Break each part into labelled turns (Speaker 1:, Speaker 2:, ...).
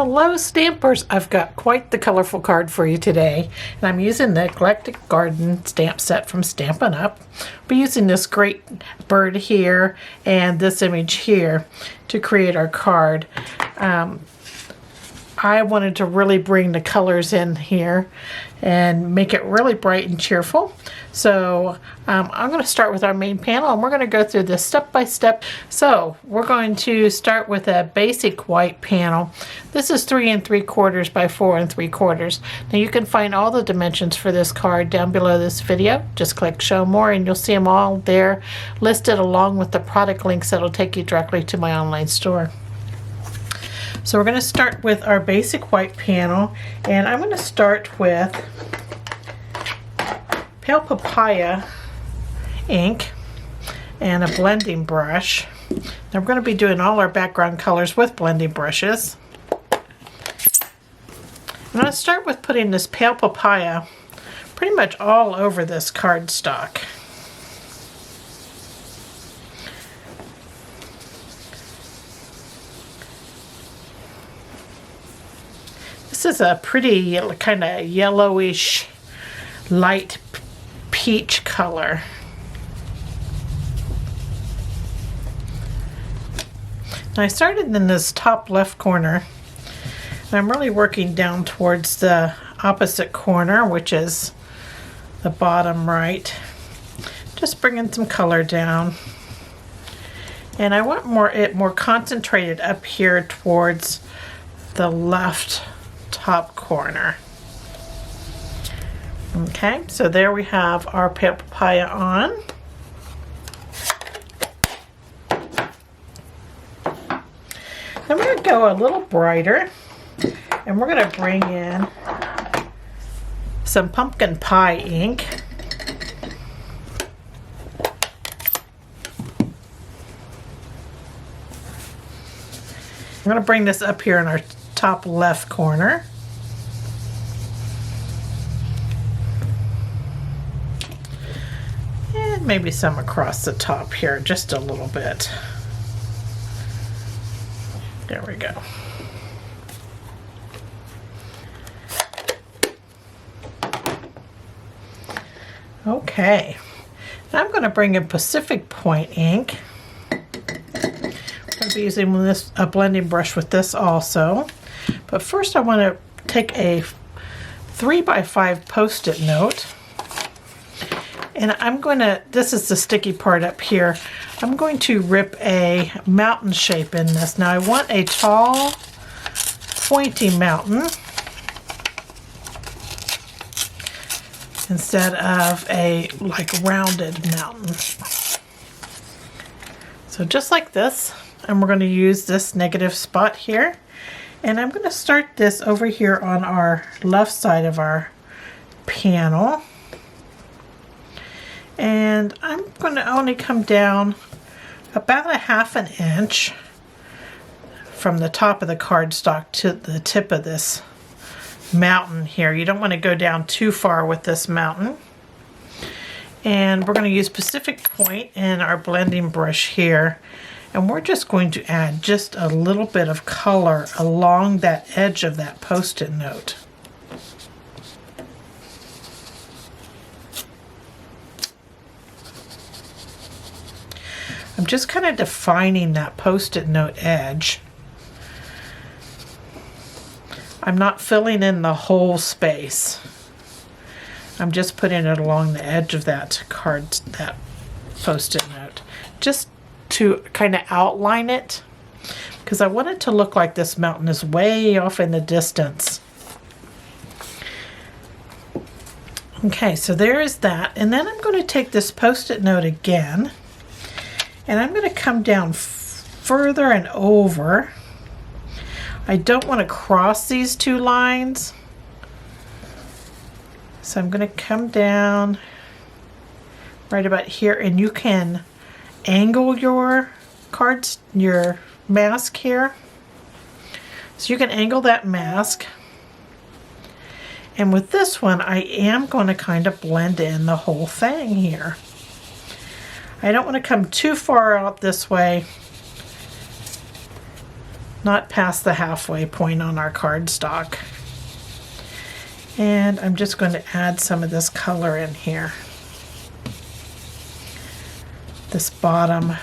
Speaker 1: Hello Stampers! I've got quite the colorful card for you today, and I'm using the Eclectic Garden Stamp Set from Stampin' Up. I'll be using this great bird here and this image here to create our card. I wanted to really bring the colors in here and make it really bright and cheerful. So I'm going to start with our main panel, and we're going to go through this step by step. So we're going to start with a basic white panel. This is 3 3/4 by 4 3/4. Now you can find all the dimensions for this card down below this video. Just click show more and you'll see them all there listed along with the product links that'll take you directly to my online store. So we're going to start with our basic white panel, and I'm going to start with pale papaya ink and a blending brush. Now we're going to be doing all our background colors with blending brushes. I'm going to start with putting this pale papaya pretty much all over this cardstock. This is a pretty kind of yellowish light peach color. Now I started in this top left corner, and I'm really working down towards the opposite corner, which is the bottom right. Just bringing some color down. And I want it more concentrated up here towards the left top corner. Okay, so there we have our pale papaya on. Then we're going to go a little brighter, and we're going to bring in some pumpkin pie ink. I'm going to bring this up here in our top left corner. And maybe some across the top here, just a little bit. There we go. Okay, now I'm going to bring in Pacific Point ink. I'm going to be using a blending brush with this also. But first I want to take a 3 by 5 post-it note, and I'm going to, this is the sticky part up here, I'm going to rip a mountain shape in this. Now I want a tall, pointy mountain instead of a rounded mountain. So just like this, and we're going to use this negative spot here. And I'm going to start this over here on our left side of our panel. And I'm going to only come down about 1/2 inch from the top of the cardstock to the tip of this mountain here. You don't want to go down too far with this mountain. And we're going to use Pacific Point in our blending brush here. And we're just going to add just a little bit of color along that edge of that post-it note. I'm just kind of defining that post-it note edge. I'm not filling in the whole space. I'm just putting it along the edge of that that post-it note. Just to kind of outline it, because I want it to look like this mountain is way off in the distance. Okay, so there is that, and then I'm going to take this post-it note again, and I'm going to come down further and over. I don't want to cross these two lines, so I'm going to come down right about here, and you can angle your cards, your mask here. So you can angle that mask. And with this one, I am going to kind of blend in the whole thing here. I don't want to come too far out this way not past the halfway point on our cardstock. And I'm just going to add some of this color in here. This bottom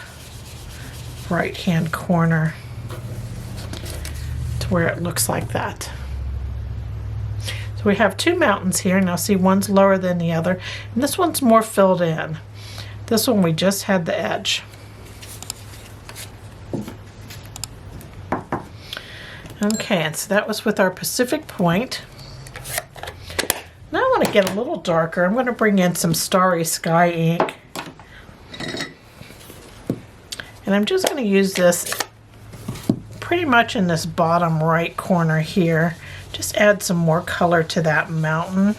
Speaker 1: right hand corner to where it looks like that. So we have two mountains here. Now see, one's lower than the other, and this one's more filled in. This one we just had the edge. Okay, and so that was with our Pacific Point. Now I want to get a little darker. I'm going to bring in some Starry Sky ink. And I'm just going to use this pretty much in this bottom right corner here. Just add some more color to that mountain.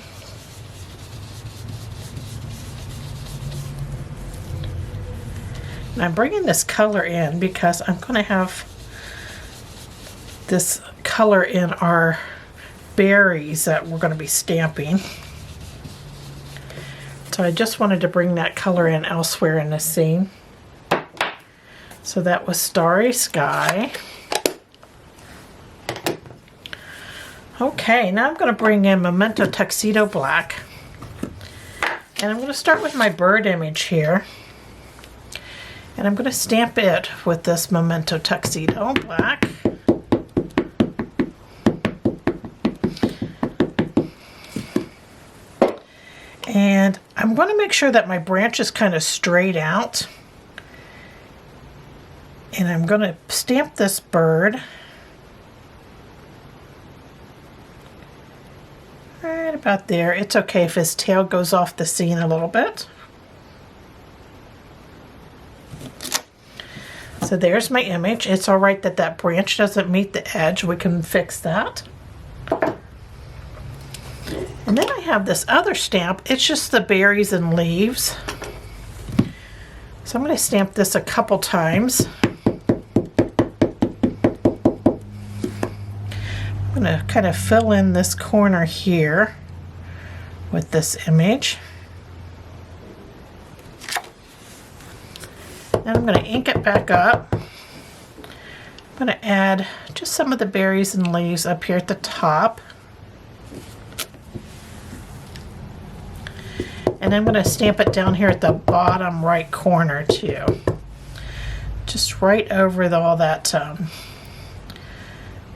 Speaker 1: And I'm bringing this color in because I'm going to have this color in our berries that we're going to be stamping. So I just wanted to bring that color in elsewhere in the scene. So that was Starry Sky. Okay, now I'm going to bring in Memento Tuxedo Black. And I'm going to start with my bird image here. And I'm going to stamp it with this Memento Tuxedo Black. And I'm going to make sure that my branch is kind of straight out. And I'm going to stamp this bird right about there. It's okay if his tail goes off the scene a little bit. So there's my image. It's all right that that branch doesn't meet the edge. We can fix that. And then I have this other stamp. It's just the berries and leaves. So I'm going to stamp this a couple times. I'm going to kind of fill in this corner here with this image. And I'm going to ink it back up. I'm going to add just some of the berries and leaves up here at the top. And I'm going to stamp it down here at the bottom right corner too. Just right over all that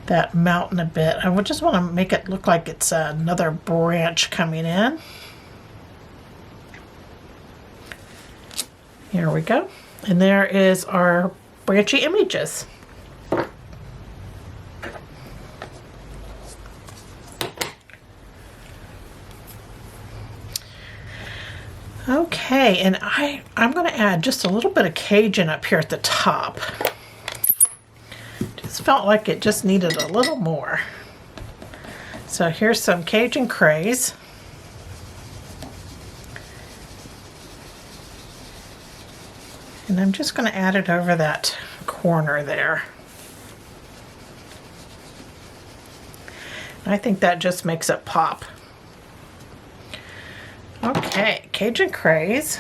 Speaker 1: that mountain a bit. I would just want to make it look like it's another branch coming in. Here we go. And there is our branchy images. Okay, and I'm going to add just a little bit of Cajun up here at the top. Just felt like it just needed a little more. So here's some Cajun Craze. And I'm just going to add it over that corner there. I think that just makes it pop. Okay, Cajun Craze.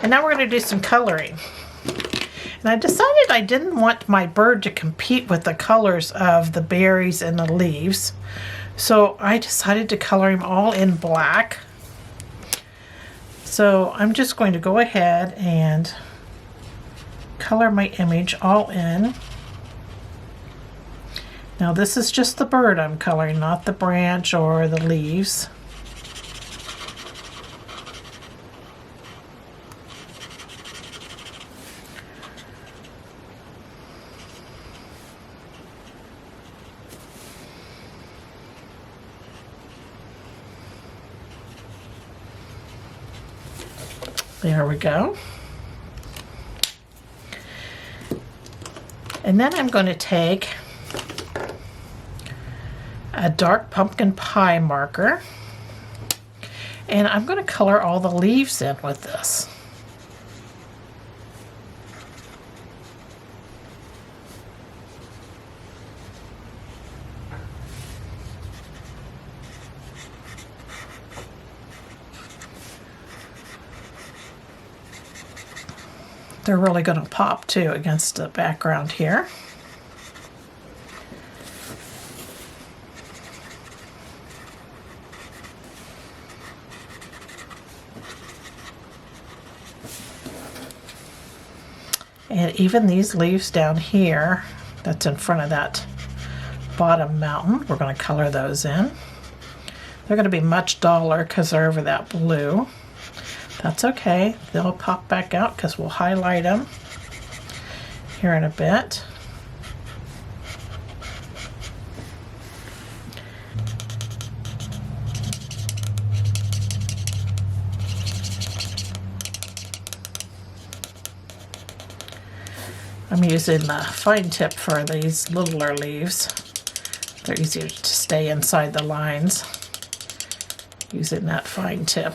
Speaker 1: And now we're going to do some coloring. And I decided I didn't want my bird to compete with the colors of the berries and the leaves. So I decided to color him all in black. So I'm just going to go ahead and color my image all in. Now this is just the bird I'm coloring, not the branch or the leaves. There we go. And then I'm going to take a dark pumpkin pie marker and I'm going to color all the leaves in with this. They're really going to pop too against the background here. And even these leaves down here that's in front of that bottom mountain, we're going to color those in. They're going to be much duller because they're over that blue. That's okay. They'll pop back out because we'll highlight them here in a bit. I'm using the fine tip for these littler leaves. They're easier to stay inside the lines using that fine tip.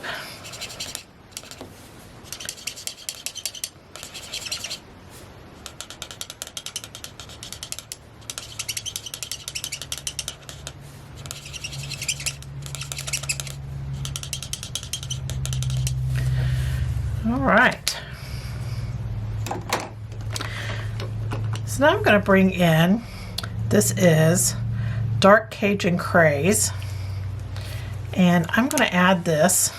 Speaker 1: All right. So now I'm going to bring in, this is Dark Cajun Craze, and I'm going to add this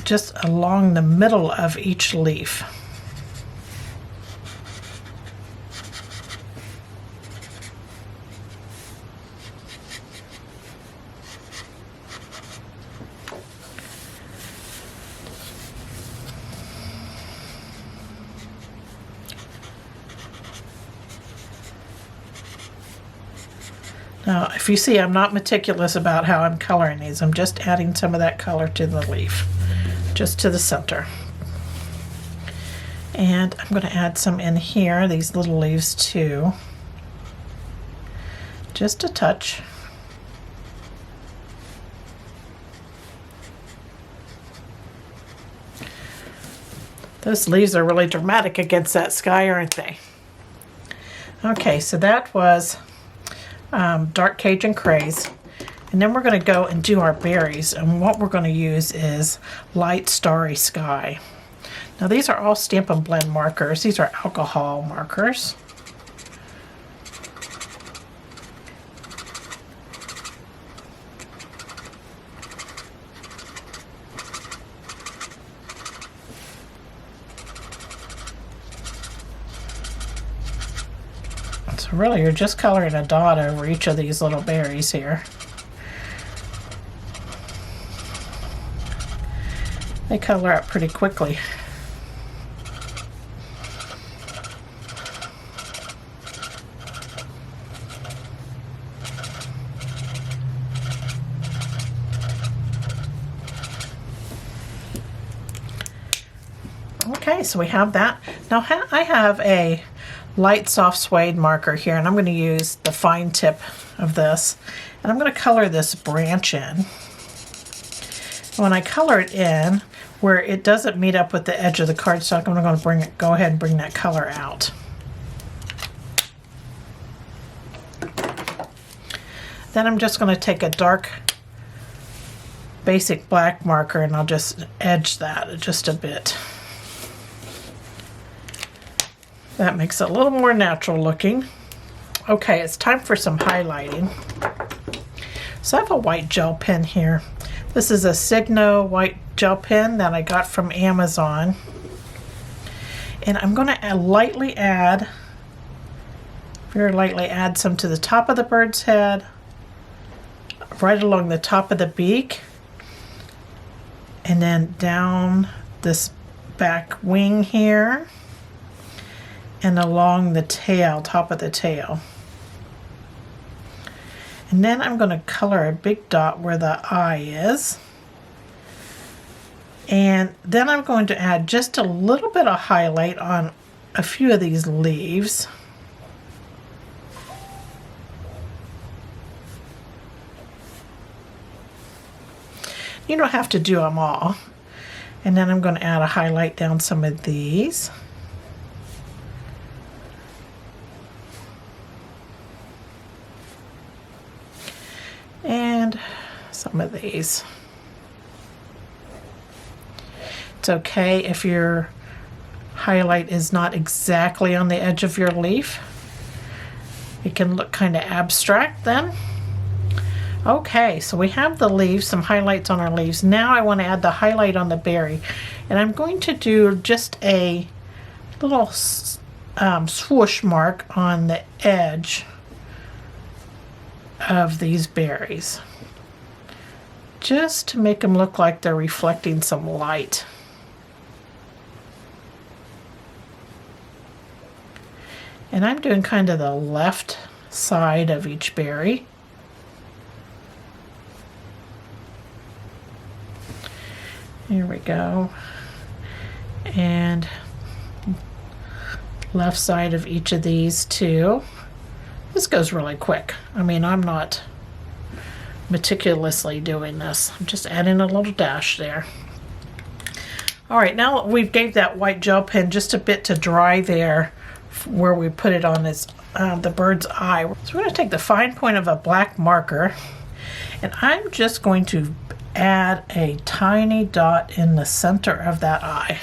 Speaker 1: just along the middle of each leaf. Now, if you see, I'm not meticulous about how I'm coloring these. I'm just adding some of that color to the leaf, just to the center. And I'm going to add some in here, these little leaves too. Just a touch. Those leaves are really dramatic against that sky, aren't they? Okay, so that was Dark Cajun Craze, and then we're going to go and do our berries, and what we're going to use is Light Starry Sky. Now these are all Stampin' Blend markers. These are alcohol markers. So really you're just coloring a dot over each of these little berries here. They color up pretty quickly. Okay, so we have that. Now I have a light soft suede marker here, and I'm going to use the fine tip of this, and I'm going to color this branch in. When I color it in where it doesn't meet up with the edge of the cardstock, I'm going to go ahead and bring that color out. Then I'm just going to take a dark basic black marker and I'll just edge that just a bit. That makes it a little more natural looking. Okay, it's time for some highlighting. So I have a white gel pen here. This is a Signo white gel pen that I got from Amazon. And I'm going to very lightly add some to the top of the bird's head, right along the top of the beak, and then down this back wing here, and along the tail, top of the tail. And then I'm going to color a big dot where the eye is. And then I'm going to add just a little bit of highlight on a few of these leaves. You don't have to do them all. And then I'm going to add a highlight down some of these. And some of these. It's okay if you're highlight is not exactly on the edge of your leaf. It can look kind of abstract then. Okay, so we have the leaves, some highlights on our leaves. Now I want to add the highlight on the berry. And I'm going to do just a little swoosh mark on the edge of these berries, just to make them look like they're reflecting some light. And I'm doing kind of the left side of each berry. Here we go. And left side of each of these too. This goes really quick. I mean, I'm not meticulously doing this. I'm just adding a little dash there. All right, now we've gave that white gel pen just a bit to dry there where we put it on this, the bird's eye. So we're going to take the fine point of a black marker, and I'm just going to add a tiny dot in the center of that eye.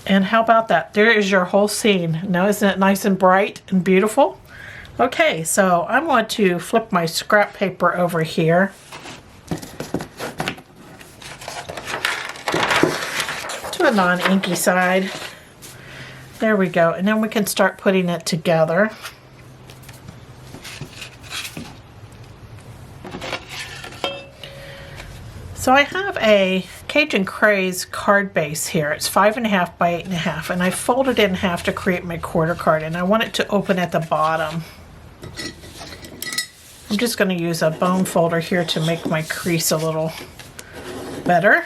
Speaker 1: And how about that? There is your whole scene. Now isn't it nice and bright and beautiful? Okay, so I'm going to flip my scrap paper over here to a non-inky side. There we go. And then we can start putting it together. So I have a Cajun Craze card base here. It's 5.5 by 8.5, and I folded it in half to create my quarter card, and I want it to open at the bottom. I'm just going to use a bone folder here to make my crease a little better.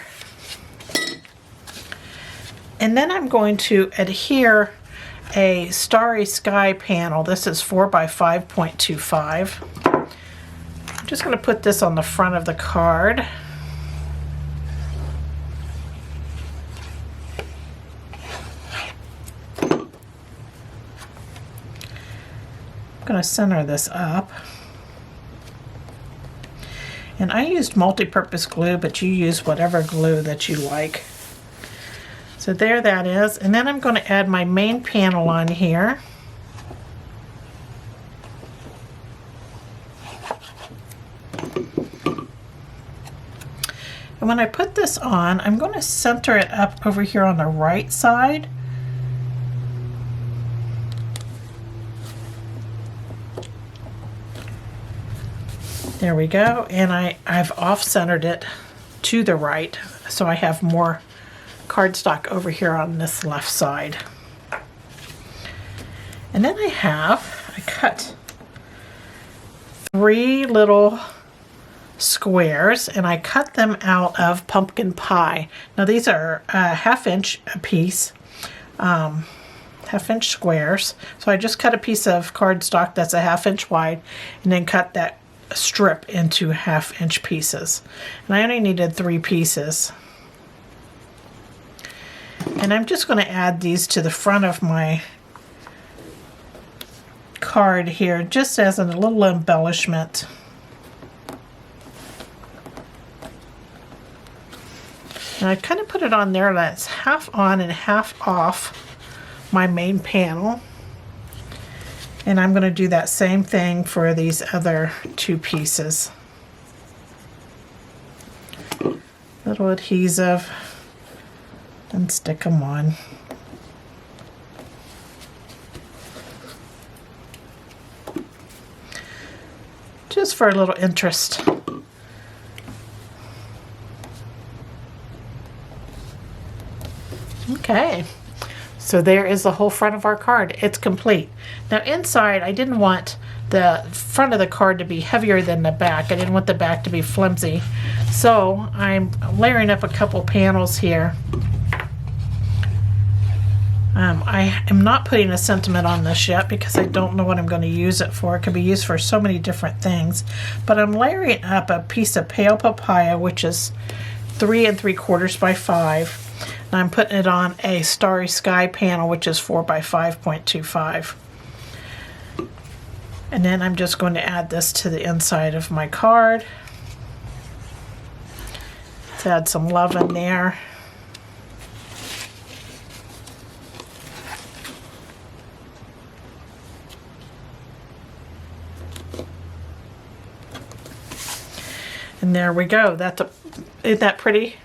Speaker 1: And then I'm going to adhere a Starry Sky panel. This is 4 by 5.25. I'm just going to put this on the front of the card. I'm going to center this up. And I used multi-purpose glue, but you use whatever glue that you like. So there that is. And then I'm going to add my main panel on here. And when I put this on, I'm going to center it up over here on the right side. There we go, and I've off-centered it to the right, so I have more cardstock over here on this left side. And then I cut 3 little squares, and I cut them out of pumpkin pie. Now these are a 1/2 inch a piece, 1/2 inch squares. So I just cut a piece of cardstock that's a 1/2 inch wide, and then cut that strip into 1/2 inch pieces. And I only needed 3 pieces. And I'm just going to add these to the front of my card here, just as a little embellishment. And I kind of put it on there that's half on and half off my main panel. And I'm going to do that same thing for these other 2 pieces. Little adhesive and stick them on. Just for a little interest. Okay. So there is the whole front of our card. It's complete. Now inside, I didn't want the front of the card to be heavier than the back. I didn't want the back to be flimsy. So I'm layering up a couple panels here. I am not putting a sentiment on this yet because I don't know what I'm going to use it for. It can be used for so many different things. But I'm layering up a piece of pale papaya, which is 3 3/4 by 5. And I'm putting it on a Starry Sky panel, which is 4 by 5.25. And then I'm just going to add this to the inside of my card. add some love in there. And there we go. Isn't that pretty?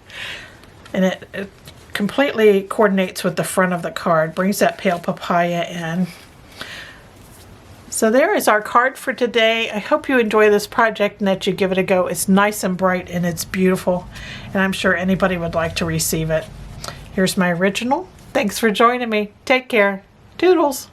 Speaker 1: And it completely coordinates with the front of the card. Brings that pale papaya in. So there is our card for today. I hope you enjoy this project and that you give it a go. It's nice and bright and it's beautiful. And I'm sure anybody would like to receive it. Here's my original. Thanks for joining me. Take care. Toodles.